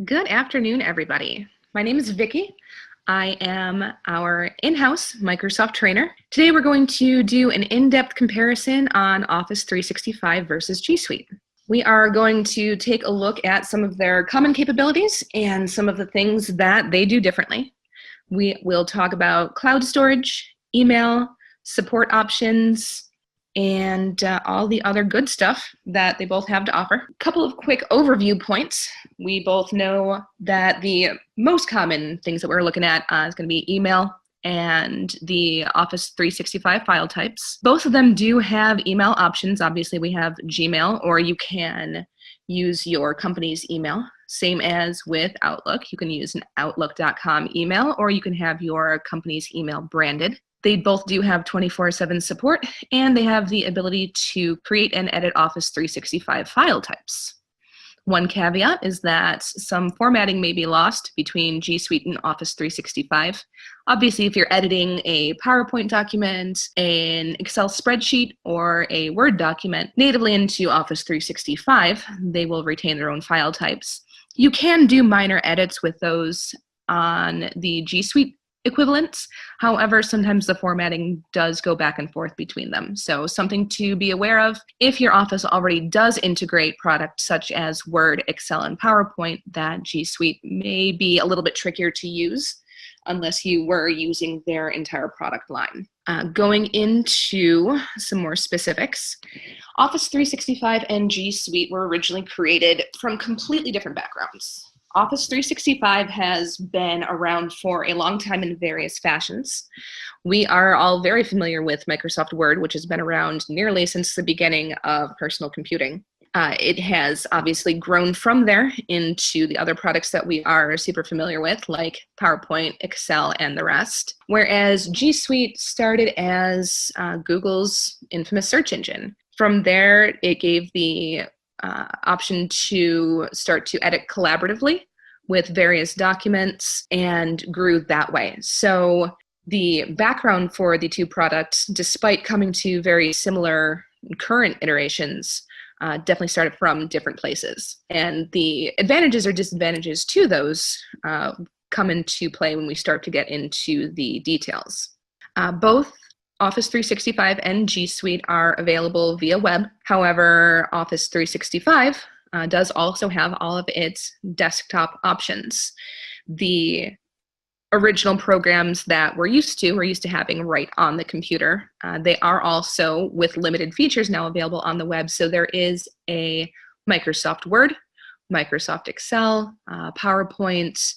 Good afternoon, everybody. My name is Vicki. I am our in-house Microsoft trainer. Today we're going to do an in-depth comparison on Office 365 versus G Suite. We are going to take a look at some of their common capabilities and some of the things that they do differently. We will talk about cloud storage, email, support options, and all the other good stuff that they both have to offer. A couple of quick overview points. We both know that the most common things that we're looking at is going to be email and the Office 365 file types. Both of them do have email options. Obviously, we have Gmail, or you can use your company's email. Same as with Outlook. You can use an Outlook.com email, or you can have your company's email branded. They both do have 24/7 support, and they have the ability to create and edit Office 365 file types. One caveat is that some formatting may be lost between G Suite and Office 365. Obviously, if you're editing a PowerPoint document, an Excel spreadsheet, or a Word document natively into Office 365, they will retain their own file types. You can do minor edits with those on the G Suite equivalents. However, sometimes the formatting does go back and forth between them. So something to be aware of. If your Office already does integrate products such as Word, Excel, and PowerPoint, that G Suite may be a little bit trickier to use unless you were using their entire product line. Going into some more specifics, Office 365 and G Suite were originally created from completely different backgrounds. Office 365 has been around for a long time in various fashions. We are all very familiar with Microsoft Word, which has been around nearly since the beginning of personal computing. It has obviously grown from there into the other products that we are super familiar with, like PowerPoint, Excel, and the rest. Whereas G Suite started as Google's infamous search engine. From there, it gave the option to start to edit collaboratively with various documents and grew that way. So the background for the two products, despite coming to very similar current iterations, definitely started from different places. And the advantages or disadvantages to those come into play when we start to get into the details. Both Office 365 and G Suite are available via web. However, Office 365 does also have all of its desktop options. The original programs that we're used to having right on the computer. They are also, with limited features, now available on the web. So there is a Microsoft Word, Microsoft Excel, PowerPoint,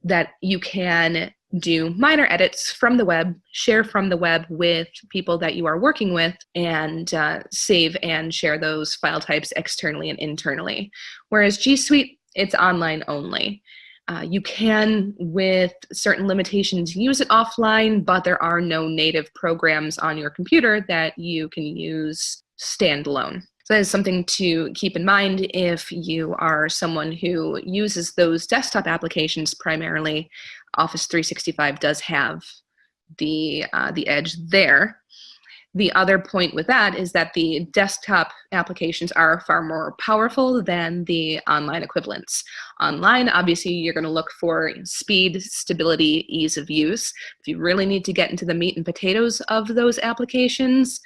that you can do minor edits from the web, share from the web with people that you are working with, and save and share those file types externally and internally. Whereas G Suite, it's online only. You can, with certain limitations, use it offline, but there are no native programs on your computer that you can use standalone. So that is something to keep in mind if you are someone who uses those desktop applications primarily. Office 365 does have the edge there. The other point with that is that the desktop applications are far more powerful than the online equivalents. Online, obviously, you're going to look for speed, stability, ease of use. If you really need to get into the meat and potatoes of those applications,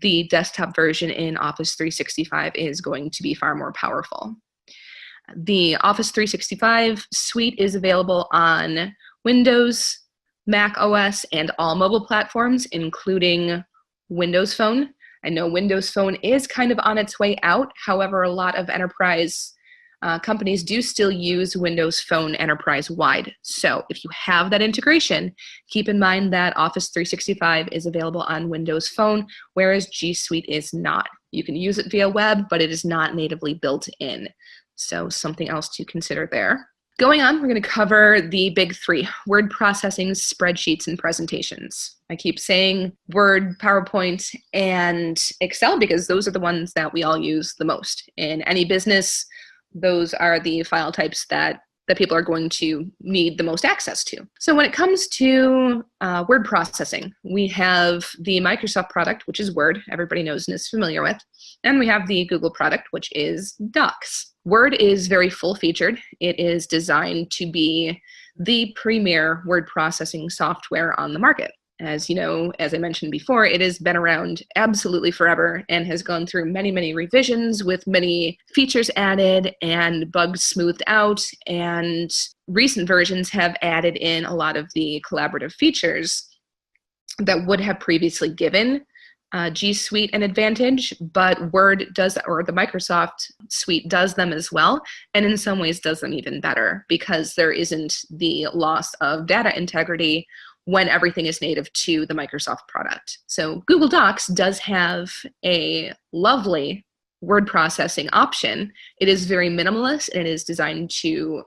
the desktop version in Office 365 is going to be far more powerful. The Office 365 suite is available on Windows, Mac OS, and all mobile platforms, including Windows Phone. I know Windows Phone is kind of on its way out. However, a lot of enterprise companies do still use Windows Phone enterprise-wide. So if you have that integration, keep in mind that Office 365 is available on Windows Phone, whereas G Suite is not. You can use it via web, but it is not natively built in. So something else to consider there. Going on, we're going to cover the big three: word processing, spreadsheets, and presentations. I keep saying Word, PowerPoint, and Excel because those are the ones that we all use the most. In any business, those are the file types that people are going to need the most access to. So when it comes to word processing, we have the Microsoft product, which is Word, everybody knows and is familiar with, and we have the Google product, which is Docs. Word is very full-featured. It is designed to be the premier word processing software on the market. As you know, as I mentioned before, it has been around absolutely forever and has gone through many, many revisions with many features added and bugs smoothed out. And recent versions have added in a lot of the collaborative features that would have previously given G Suite an advantage, but Word does, or the Microsoft Suite does them as well, and in some ways does them even better because there isn't the loss of data integrity when everything is native to the Microsoft product. So Google Docs does have a lovely word processing option. It is very minimalist and it is designed to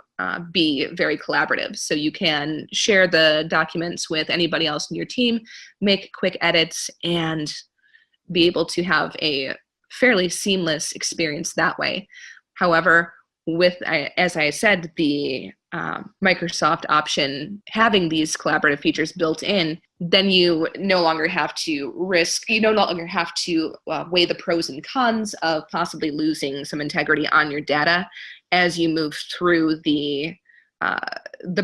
be very collaborative. So you can share the documents with anybody else in your team, make quick edits, and be able to have a fairly seamless experience that way. However, with, as I said, the Microsoft option having these collaborative features built in, then you no longer have to weigh the pros and cons of possibly losing some integrity on your data as you move through the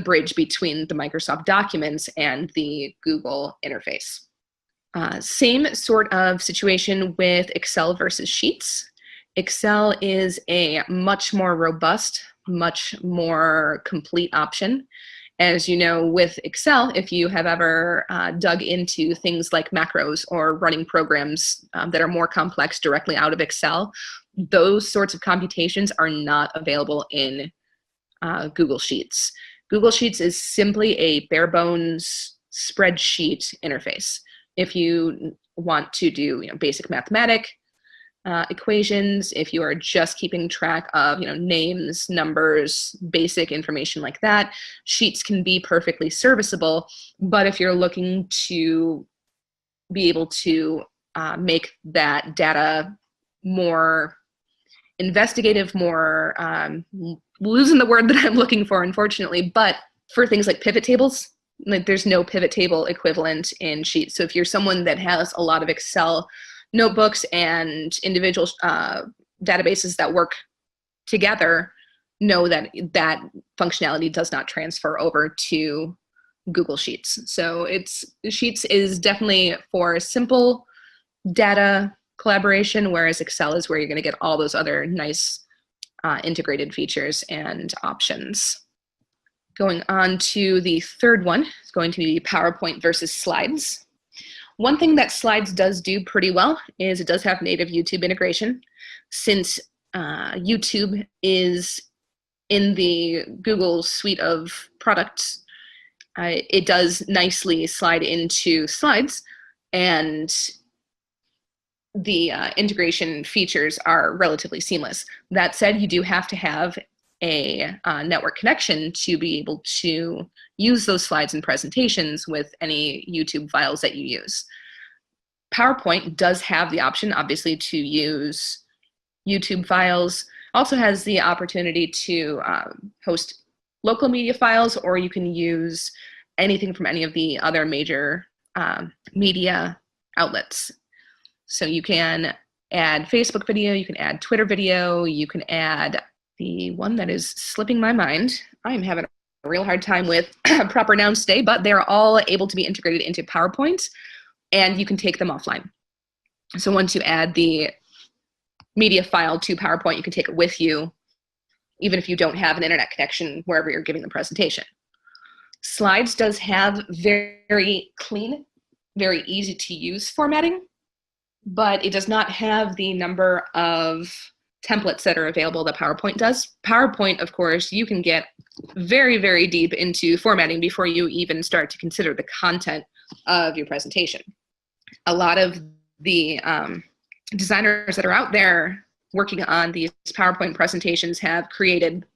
bridge between the Microsoft documents and the Google interface. Same sort of situation with Excel versus Sheets. Excel is a much more robust, much more complete option. As you know, with Excel, if you have ever dug into things like macros or running programs that are more complex directly out of Excel, those sorts of computations are not available in Google Sheets. Google Sheets is simply a bare bones spreadsheet interface. If you want to do basic mathematic equations, if you are just keeping track of names, numbers, basic information like that, Sheets can be perfectly serviceable. But if you're looking to be able to make that data more investigative, more losing the word that I'm looking for, unfortunately, but for things like pivot tables, like there's no pivot table equivalent in Sheets. So if you're someone that has a lot of Excel notebooks and individual databases that work together, know that that functionality does not transfer over to Google Sheets. So Sheets is definitely for simple data collaboration, whereas Excel is where you're going to get all those other nice integrated features and options. Going on to the third one is going to be PowerPoint versus Slides. One thing that Slides does do pretty well is it does have native YouTube integration. Since YouTube is in the Google suite of products, it does nicely slide into Slides, and the integration features are relatively seamless. That said, you do have to have a network connection to be able to use those slides and presentations with any YouTube files that you use. PowerPoint does have the option, obviously, to use YouTube files. Also has the opportunity to host local media files, or you can use anything from any of the other major media outlets. So you can add Facebook video, you can add Twitter video, you can add the one that is slipping my mind. I'm having a real hard time with proper nouns today, but they're all able to be integrated into PowerPoint, and you can take them offline. So once you add the media file to PowerPoint, you can take it with you, even if you don't have an internet connection wherever you're giving the presentation. Slides does have very clean, very easy to use formatting, but it does not have the number of templates that are available that PowerPoint does. PowerPoint, of course, you can get very, very deep into formatting before you even start to consider the content of your presentation. A lot of the designers that are out there working on these PowerPoint presentations have created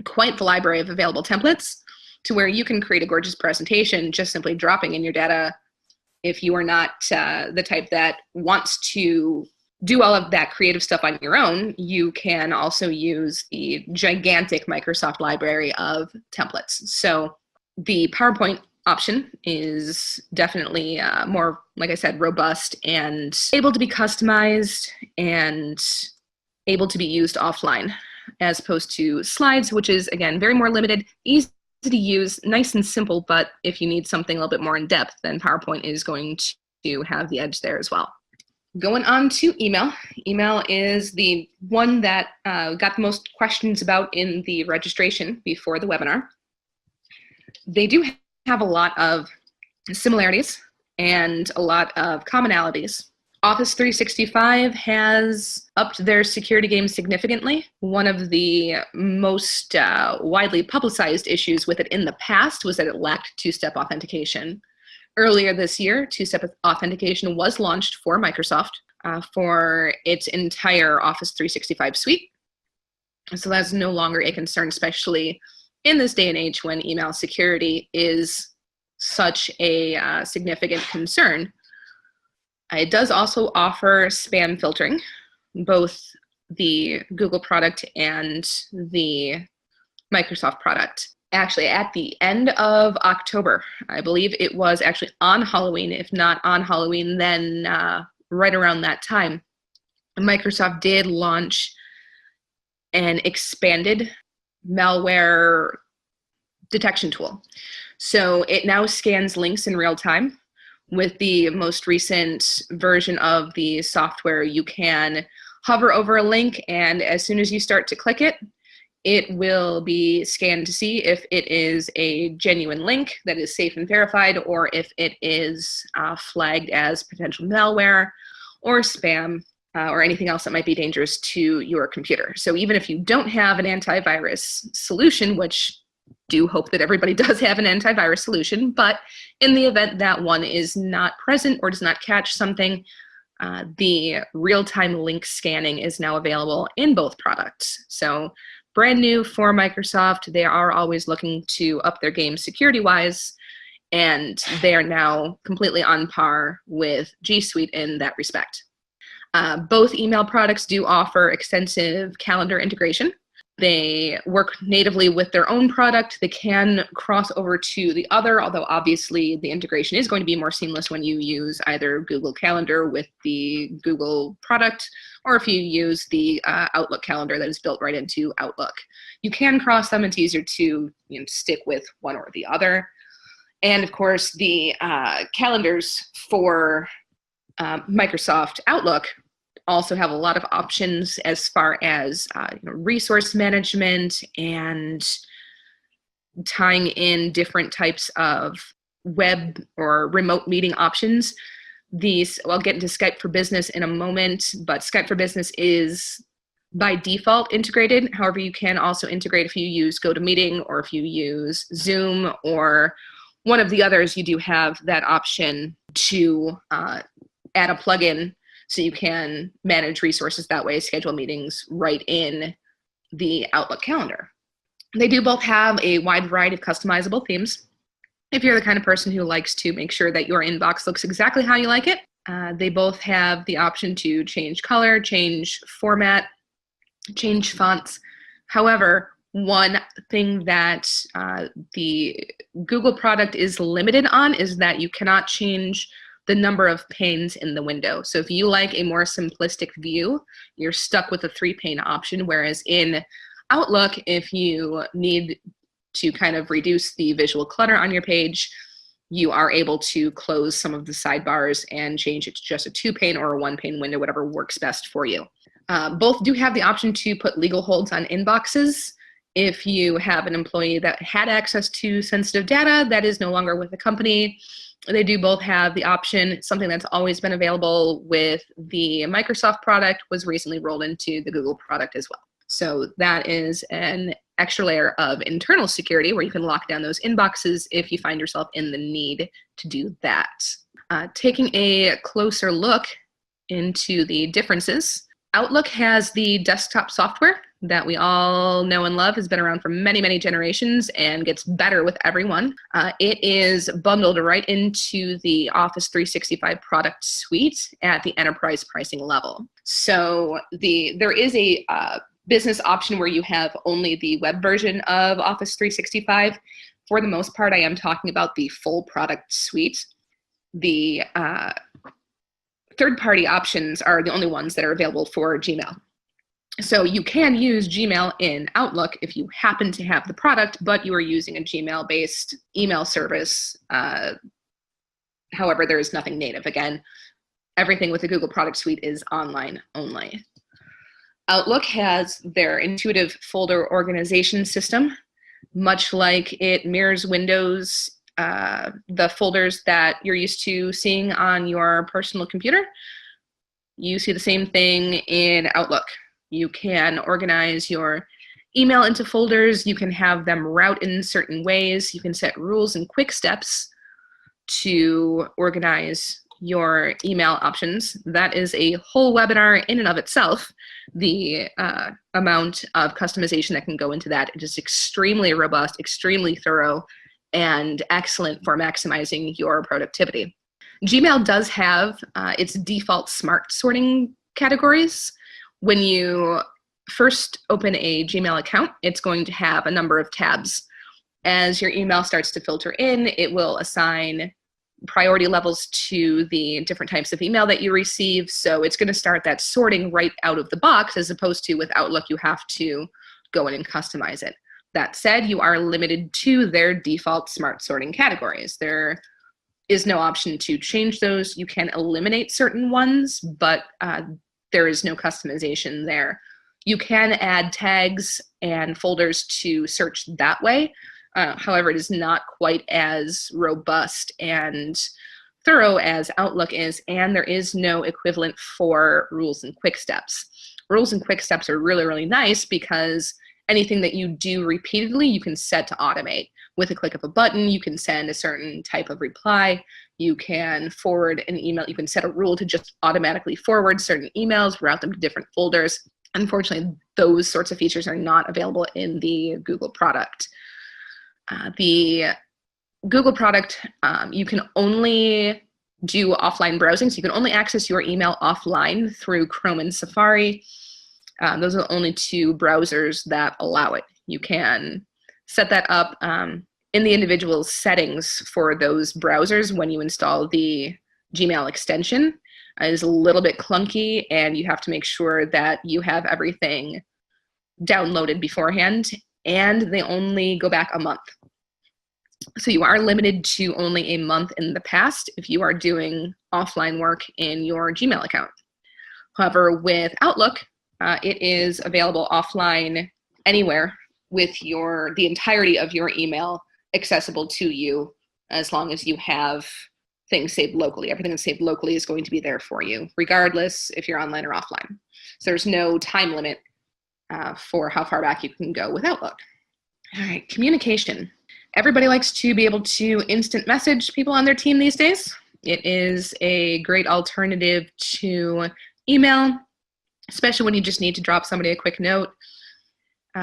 quite the library of available templates to where you can create a gorgeous presentation just simply dropping in your data. If you are not the type that wants to do all of that creative stuff on your own, you can also use the gigantic Microsoft library of templates. So the PowerPoint option is definitely more, like I said, robust and able to be customized and able to be used offline. as opposed to Slides, which is, again, very more limited, easy to use, nice and simple, but if you need something a little bit more in depth, then PowerPoint is going to have the edge there as well. Going on to email. Email is the one that got the most questions about in the registration before the webinar. They do have a lot of similarities and a lot of commonalities. Office 365 has upped their security game significantly. One of the most widely publicized issues with it in the past was that it lacked two-step authentication. Earlier this year, two-step authentication was launched for Microsoft for its entire Office 365 suite. So that's no longer a concern, especially in this day and age when email security is such a significant concern. It does also offer spam filtering, both the Google product and the Microsoft product. Actually, at the end of October, I believe it was actually on Halloween, if not on Halloween, then right around that time, Microsoft did launch an expanded malware detection tool. So it now scans links in real time. With the most recent version of the software, you can hover over a link, and as soon as you start to click it, it will be scanned to see if it is a genuine link that is safe and verified, or if it is flagged as potential malware or spam or anything else that might be dangerous to your computer. So even if you don't have an antivirus solution, which do hope that everybody does have an antivirus solution, but in the event that one is not present or does not catch something, the real-time link scanning is now available in both products. So brand new for Microsoft. They are always looking to up their game security-wise, and they are now completely on par with G Suite in that respect. Both email products do offer extensive calendar integration. They work natively with their own product. They can cross over to the other, although obviously the integration is going to be more seamless when you use either Google Calendar with the Google product, or if you use the Outlook calendar that is built right into Outlook. You can cross them. It's easier to stick with one or the other. And of course, the calendars for Microsoft Outlook also have a lot of options as far as resource management and tying in different types of web or remote meeting options. I'll get into Skype for Business in a moment, but Skype for Business is by default integrated. However, you can also integrate if you use GoToMeeting or if you use Zoom or one of the others. You do have that option to add a plugin so you can manage resources that way, schedule meetings right in the Outlook calendar. They do both have a wide variety of customizable themes. If you're the kind of person who likes to make sure that your inbox looks exactly how you like it, they both have the option to change color, change format, change fonts. However, one thing that the Google product is limited on is that you cannot change the number of panes in the window. So if you like a more simplistic view, you're stuck with a 3-pane option, whereas in Outlook, if you need to kind of reduce the visual clutter on your page, you are able to close some of the sidebars and change it to just a 2-pane or a 1-pane window, whatever works best for you. Both do have the option to put legal holds on inboxes. If you have an employee that had access to sensitive data that is no longer with the company, they do both have the option. Something that's always been available with the Microsoft product was recently rolled into the Google product as well. So that is an extra layer of internal security where you can lock down those inboxes if you find yourself in the need to do that. Taking a closer look into the differences, Outlook has the desktop software that we all know and love, has been around for many, many generations and gets better with every one. It is bundled right into the Office 365 product suite at the enterprise pricing level. So there is a business option where you have only the web version of Office 365. For the most part, I am talking about the full product suite. The third-party options are the only ones that are available for Gmail. So you can use Gmail in Outlook if you happen to have the product, but you are using a Gmail-based email service. However, there is nothing native. Again, everything with the Google product suite is online only. Outlook has their intuitive folder organization system, much like it mirrors Windows, the folders that you're used to seeing on your personal computer. You see the same thing in Outlook. You can organize your email into folders. You can have them route in certain ways. You can set rules and quick steps to organize your email options. That is a whole webinar in and of itself. The amount of customization that can go into that, it is extremely robust, extremely thorough, and excellent for maximizing your productivity. Gmail does have its default smart sorting categories. When you first open a Gmail account, it's going to have a number of tabs. As your email starts to filter in, it will assign priority levels to the different types of email that you receive. So it's going to start that sorting right out of the box, as opposed to with Outlook, you have to go in and customize it. That said, you are limited to their default smart sorting categories. There is no option to change those. You can eliminate certain ones, but there is no customization there. You can add tags and folders to search that way. However, it is not quite as robust and thorough as Outlook is, and there is no equivalent for rules and quick steps. Rules and quick steps are really, really nice because anything that you do repeatedly, you can set to automate. With a click of a button, you can send a certain type of reply. You can forward an email. You can set a rule to just automatically forward certain emails, route them to different folders. Unfortunately, those sorts of features are not available in the Google product. The Google product, you can only do offline browsing, so you can only access your email offline through Chrome and Safari. Those are the only two browsers that allow it. You can set that up in the individual settings for those browsers when you install the Gmail extension. It is a little bit clunky, and you have to make sure that you have everything downloaded beforehand, and they only go back a month. So you are limited to only a month in the past if you are doing offline work in your Gmail account. However, with Outlook, it is available offline anywhere with the entirety of your email accessible to you, as long as you have things saved locally. Everything that's saved locally is going to be there for you, regardless if you're online or offline. So there's no time limit for how far back you can go with Outlook. All right, communication. Everybody likes to be able to instant message people on their team these days. It is a great alternative to email, especially when you just need to drop somebody a quick note.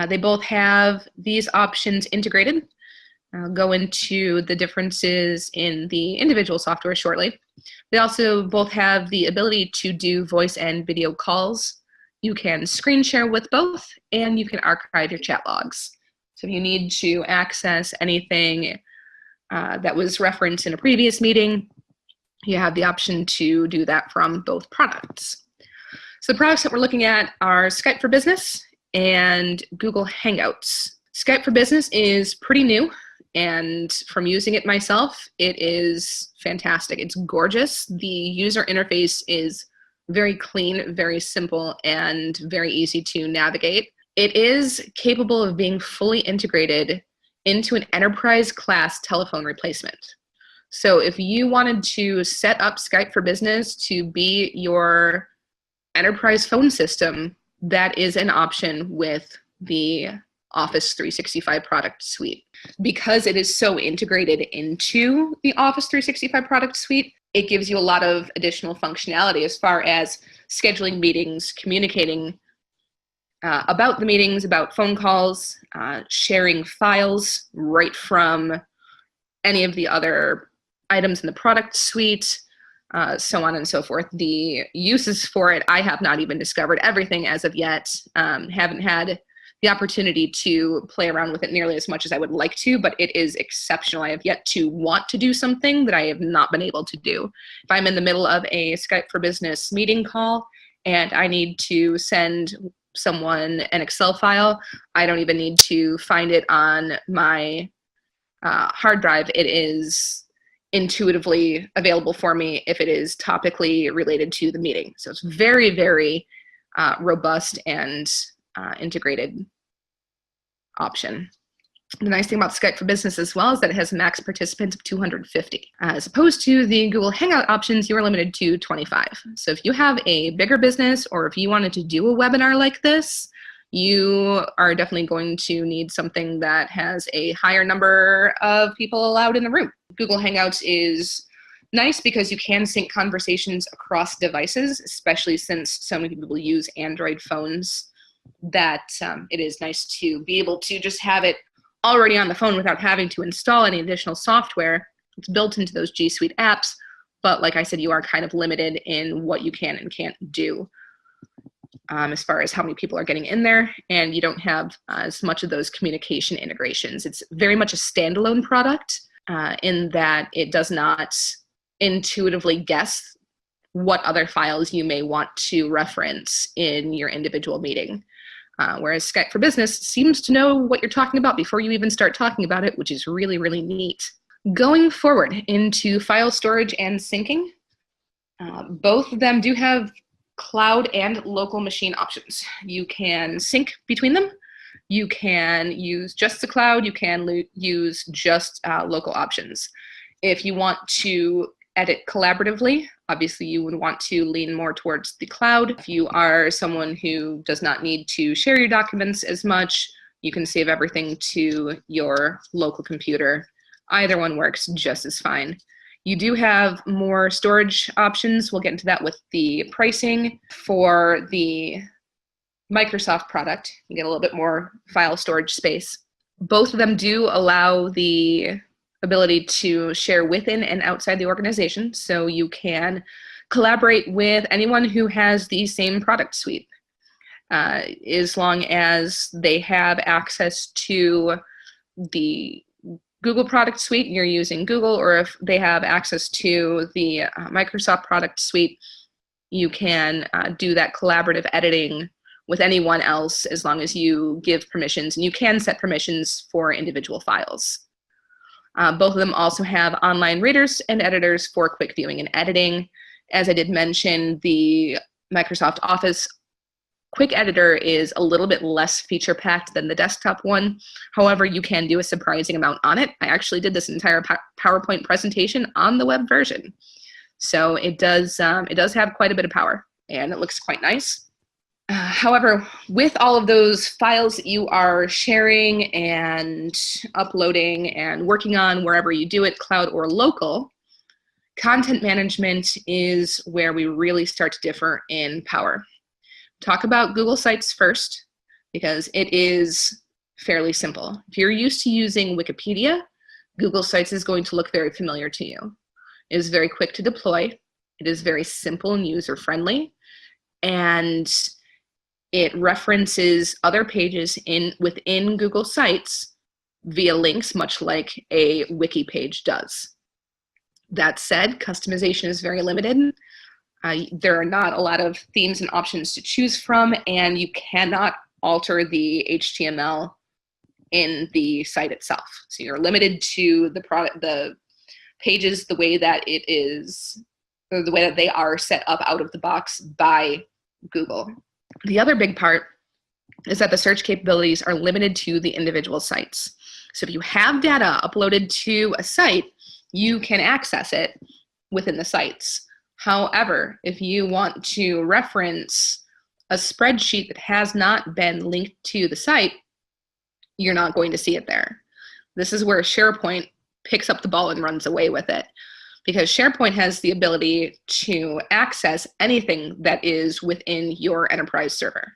They both have these options integrated. I'll go into the differences in the individual software shortly. They also both have the ability to do voice and video calls. You can screen share with both, and you can archive your chat logs. So if you need to access anything that was referenced in a previous meeting, you have the option to do that from both products. So the products that we're looking at are Skype for Business and Google Hangouts. Skype for Business is pretty new, and from using it myself, it is fantastic. It's gorgeous. The user interface is very clean, very simple, and very easy to navigate. It is capable of being fully integrated into an enterprise class telephone replacement. So if you wanted to set up Skype for Business to be your enterprise phone system, that is an option with the Office 365 product suite. Because it is so integrated into the Office 365 product suite, it gives you a lot of additional functionality as far as scheduling meetings, communicating about the meetings, about phone calls, sharing files right from any of the other items in the product suite, so on and so forth. The uses for it, I have not even discovered everything as of yet. Haven't had the opportunity to play around with it nearly as much as I would like to, but it is exceptional. I have yet to want to do something that I have not been able to do. If I'm in the middle of a Skype for Business meeting call and I need to send someone an Excel file, I don't even need to find it on my hard drive. It is intuitively available for me if it is topically related to the meeting. So it's very, very robust and integrated option. The nice thing about Skype for Business as well is that it has max participants of 250. As opposed to the Google Hangout options, you are limited to 25. So if you have a bigger business, or if you wanted to do a webinar like this, you are definitely going to need something that has a higher number of people allowed in the room. Google Hangouts is nice because you can sync conversations across devices, especially since so many people use Android phones, that it is nice to be able to just have it already on the phone without having to install any additional software. It's built into those G Suite apps, but like I said, you are kind of limited in what you can and can't do as far as how many people are getting in there, and you don't have as much of those communication integrations. It's very much a standalone product in that it does not intuitively guess what other files you may want to reference in your individual meeting. Whereas Skype for Business seems to know what you're talking about before you even start talking about it, which is really, really neat. Going forward into file storage and syncing, both of them do have cloud and local machine options. You can sync between them. You can use just the cloud. You can use just local options. If you want to edit collaboratively, obviously you would want to lean more towards the cloud. If you are someone who does not need to share your documents as much, you can save everything to your local computer. Either one works just as fine. You do have more storage options. We'll get into that with the pricing. For the Microsoft product, you get a little bit more file storage space. Both of them do allow the ability to share within and outside the organization, so you can collaborate with anyone who has the same product suite, as long as they have access to the Google product suite, you're using Google, or if they have access to the Microsoft product suite, you can do that collaborative editing with anyone else as long as you give permissions, and you can set permissions for individual files. Both of them also have online readers and editors for quick viewing and editing. As I did mention, the Microsoft Office Quick Editor is a little bit less feature-packed than the desktop one. However, you can do a surprising amount on it. I actually did this entire PowerPoint presentation on the web version. So it does have quite a bit of power, and it looks quite nice. However, with all of those files that you are sharing and uploading and working on wherever you do it, cloud or local, content management is where we really start to differ in power. Talk about Google Sites first, because it is fairly simple. If you're used to using Wikipedia, Google Sites is going to look very familiar to you. It is very quick to deploy. It is very simple and user-friendly, and it references other pages within Google Sites via links, much like a wiki page does. That said, customization is very limited. There are not a lot of themes and options to choose from, and you cannot alter the HTML in the site itself. So you're limited to the pages the way that it is, or the way that they are set up out of the box by Google. The other big part is that the search capabilities are limited to the individual sites. So if you have data uploaded to a site, you can access it within the sites. However, if you want to reference a spreadsheet that has not been linked to the site, you're not going to see it there. This is where SharePoint picks up the ball and runs away with it, because SharePoint has the ability to access anything that is within your enterprise server.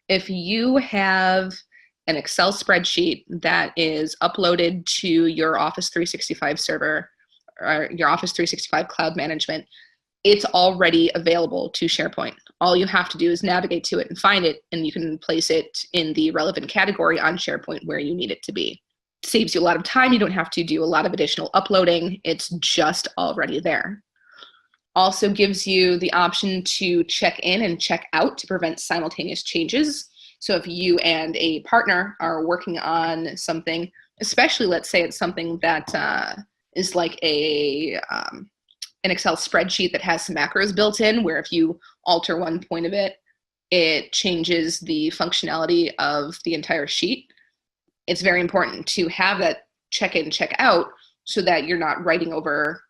If you have an Excel spreadsheet that is uploaded to your Office 365 server, or your Office 365 cloud management, it's already available to SharePoint. All you have to do is navigate to it and find it, and you can place it in the relevant category on SharePoint where you need it to be. It saves you a lot of time. You don't have to do a lot of additional uploading. It's just already there. Also gives you the option to check in and check out to prevent simultaneous changes. So if you and a partner are working on something, especially let's say it's something that is like an Excel spreadsheet that has some macros built in, where if you alter one point of it, it changes the functionality of the entire sheet. It's very important to have that check in, check out, so that you're not writing over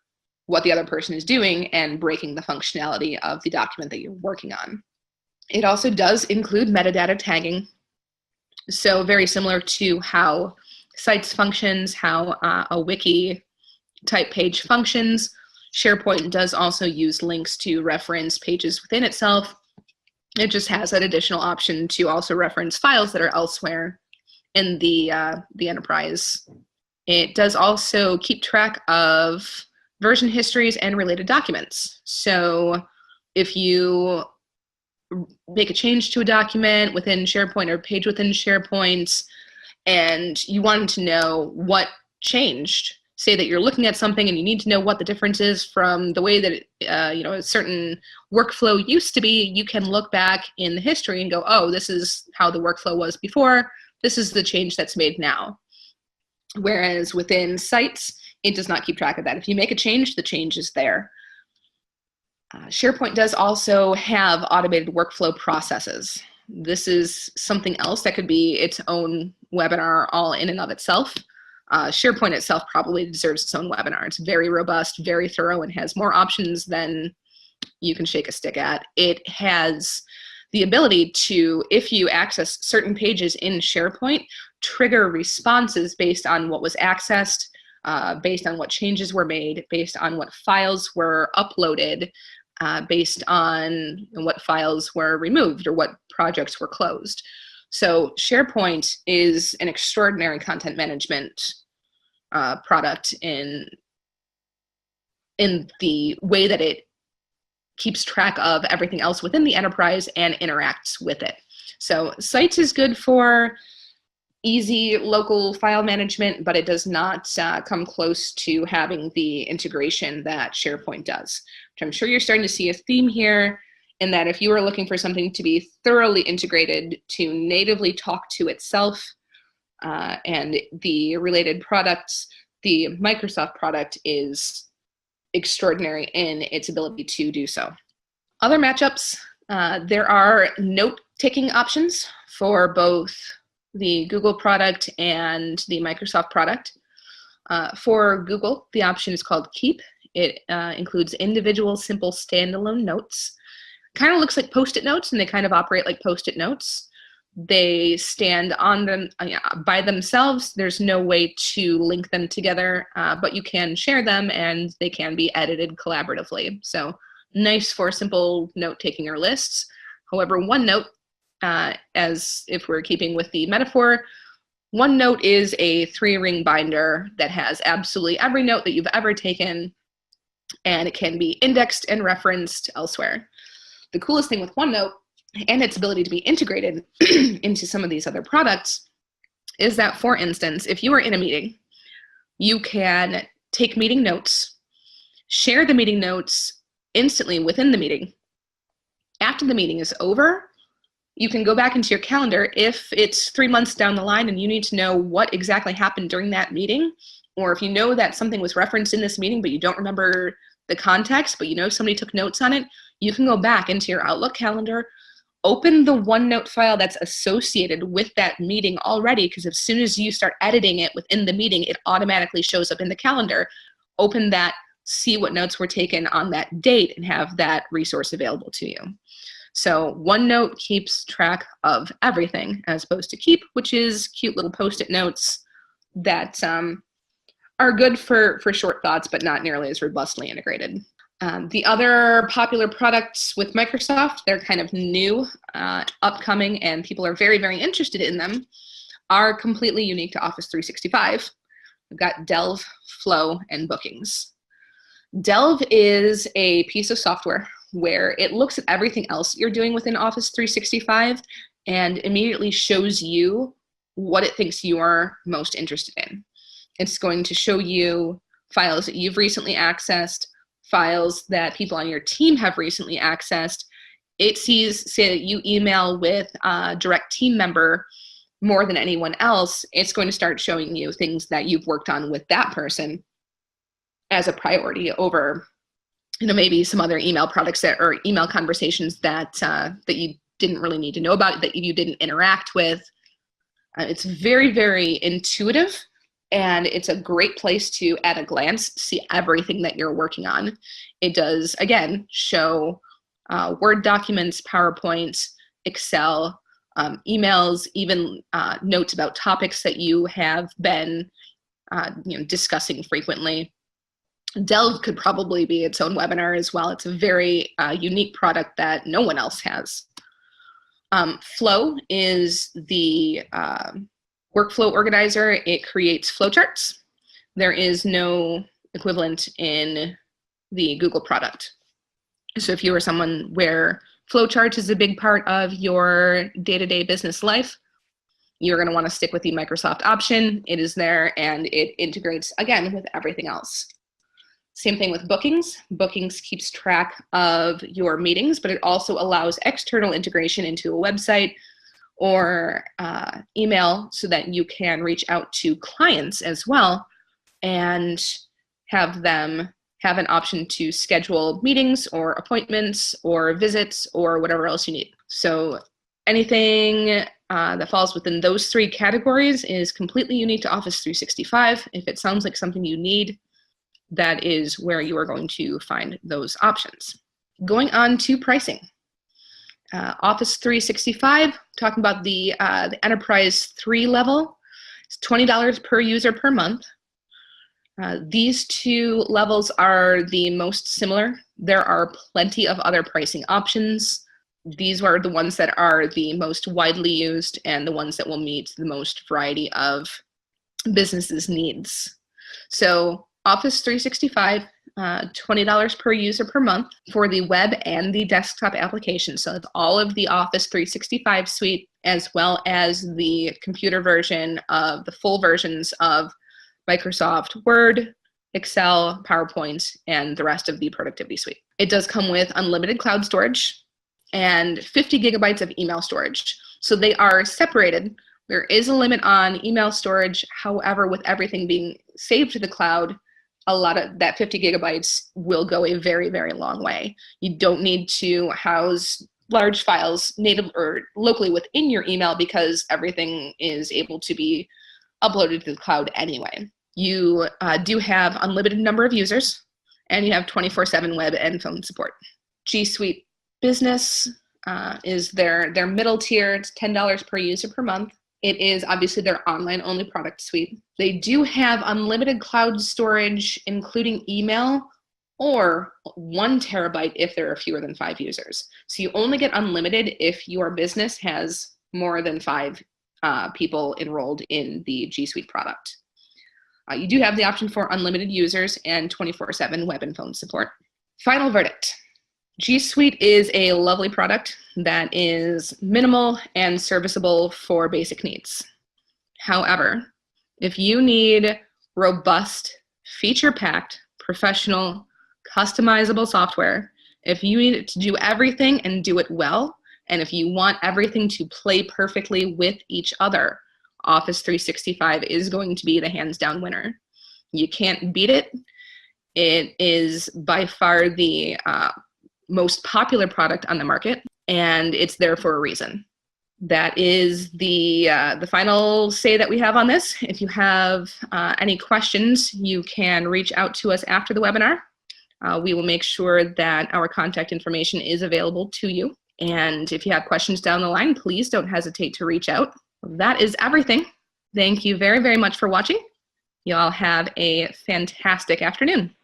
what the other person is doing and breaking the functionality of the document that you're working on. It also does include metadata tagging. So very similar to how Sites functions, how a wiki type page functions, SharePoint does also use links to reference pages within itself. It just has that additional option to also reference files that are elsewhere in the enterprise. It does also keep track of version histories and related documents. So if you make a change to a document within SharePoint or page within SharePoint, and you wanted to know what changed, say that you're looking at something and you need to know what the difference is from the way that a certain workflow used to be, you can look back in the history and go, oh, this is how the workflow was before, this is the change that's made now. Whereas within Sites, it does not keep track of that. If you make a change, the change is there. SharePoint does also have automated workflow processes. This is something else that could be its own webinar all in and of itself. SharePoint itself probably deserves its own webinar. It's very robust, very thorough, and has more options than you can shake a stick at. It has the ability to, if you access certain pages in SharePoint, trigger responses based on what was accessed, based on what changes were made, based on what files were uploaded, based on what files were removed or what projects were closed. So SharePoint is an extraordinary content management product in the way that it keeps track of everything else within the enterprise and interacts with it. So Sites is good for easy local file management, but it does not come close to having the integration that SharePoint does, which I'm sure you're starting to see a theme here, in that if you are looking for something to be thoroughly integrated, to natively talk to itself and the related products, the Microsoft product is extraordinary in its ability to do so. Other matchups, there are note-taking options for both the Google product and the Microsoft product. For Google, the option is called Keep. It includes individual, simple, standalone notes. Kind of looks like Post-it notes, and they kind of operate like Post-it notes. They stand on them by themselves. There's no way to link them together, but you can share them, and they can be edited collaboratively. So nice for simple note-taking or lists. However, OneNote, as if we're keeping with the metaphor, OneNote is a 3-ring binder that has absolutely every note that you've ever taken, and it can be indexed and referenced elsewhere. The coolest thing with OneNote and its ability to be integrated into some of these other products is that, for instance, if you are in a meeting, you can take meeting notes, share the meeting notes instantly within the meeting. After the meeting is over, you can go back into your calendar if it's 3 months down the line and you need to know what exactly happened during that meeting, or if you know that something was referenced in this meeting but you don't remember the context, but you know somebody took notes on it, you can go back into your Outlook calendar, open the OneNote file that's associated with that meeting already, because as soon as you start editing it within the meeting, it automatically shows up in the calendar. Open that, see what notes were taken on that date, and have that resource available to you. So OneNote keeps track of everything, as opposed to Keep, which is cute little Post-it notes that are good for short thoughts, but not nearly as robustly integrated. The other popular products with Microsoft, they're kind of new, upcoming, and people are very, very interested in them, are completely unique to Office 365. We've got Delve, Flow, and Bookings. Delve is a piece of software where it looks at everything else you're doing within Office 365 and immediately shows you what it thinks you are most interested in. It's going to show you files that you've recently accessed, files that people on your team have recently accessed, it sees, say that you email with a direct team member more than anyone else, it's going to start showing you things that you've worked on with that person as a priority over, maybe some other email products that, or email conversations that that you didn't really need to know about, that you didn't interact with. It's very, very intuitive, and it's a great place to, at a glance, see everything that you're working on. It does, again, show Word documents, PowerPoint, Excel, emails, even notes about topics that you have been discussing frequently. Delve could probably be its own webinar as well. It's a very unique product that no one else has. Flow is the workflow organizer. It creates flowcharts. There is no equivalent in the Google product. So if you are someone where flowcharts is a big part of your day-to-day business life, you're going to want to stick with the Microsoft option. It is there, and it integrates, again, with everything else. Same thing with Bookings. Bookings keeps track of your meetings, but it also allows external integration into a website or email so that you can reach out to clients as well and have them have an option to schedule meetings or appointments or visits or whatever else you need. So anything that falls within those three categories is completely unique to Office 365. If it sounds like something you need, that is where you are going to find those options. Going on to pricing. Office 365, talking about the Enterprise 3 level, it's $20 per user per month. These two levels are the most similar. There are plenty of other pricing options. These are the ones that are the most widely used and the ones that will meet the most variety of businesses' needs. So Office 365, $20 per user per month for the web and the desktop application. So it's all of the Office 365 suite, as well as the computer version of the full versions of Microsoft Word, Excel, PowerPoint, and the rest of the productivity suite. It does come with unlimited cloud storage and 50 gigabytes of email storage. So they are separated. There is a limit on email storage. However, with everything being saved to the cloud, a lot of that 50 gigabytes will go a very, very long way. You don't need to house large files native or locally within your email because everything is able to be uploaded to the cloud anyway. You do have unlimited number of users, and you have 24/7 web and phone support. G Suite Business is their middle tier. It's $10 per user per month. It is obviously their online-only product suite. They do have unlimited cloud storage, including email, or 1 terabyte if there are fewer than 5 users. So you only get unlimited if your business has more than 5 people enrolled in the G Suite product. You do have the option for unlimited users and 24/7 web and phone support. Final verdict. G Suite is a lovely product that is minimal and serviceable for basic needs. However, if you need robust, feature-packed, professional, customizable software, if you need it to do everything and do it well, and if you want everything to play perfectly with each other, Office 365 is going to be the hands-down winner. You can't beat it. It is by far the most popular product on the market, and it's there for a reason. That is the final say that we have on this. If you have any questions, you can reach out to us after the webinar. We will make sure that our contact information is available to you. And if you have questions down the line, please don't hesitate to reach out. That is everything. Thank you very, very much for watching. You all have a fantastic afternoon.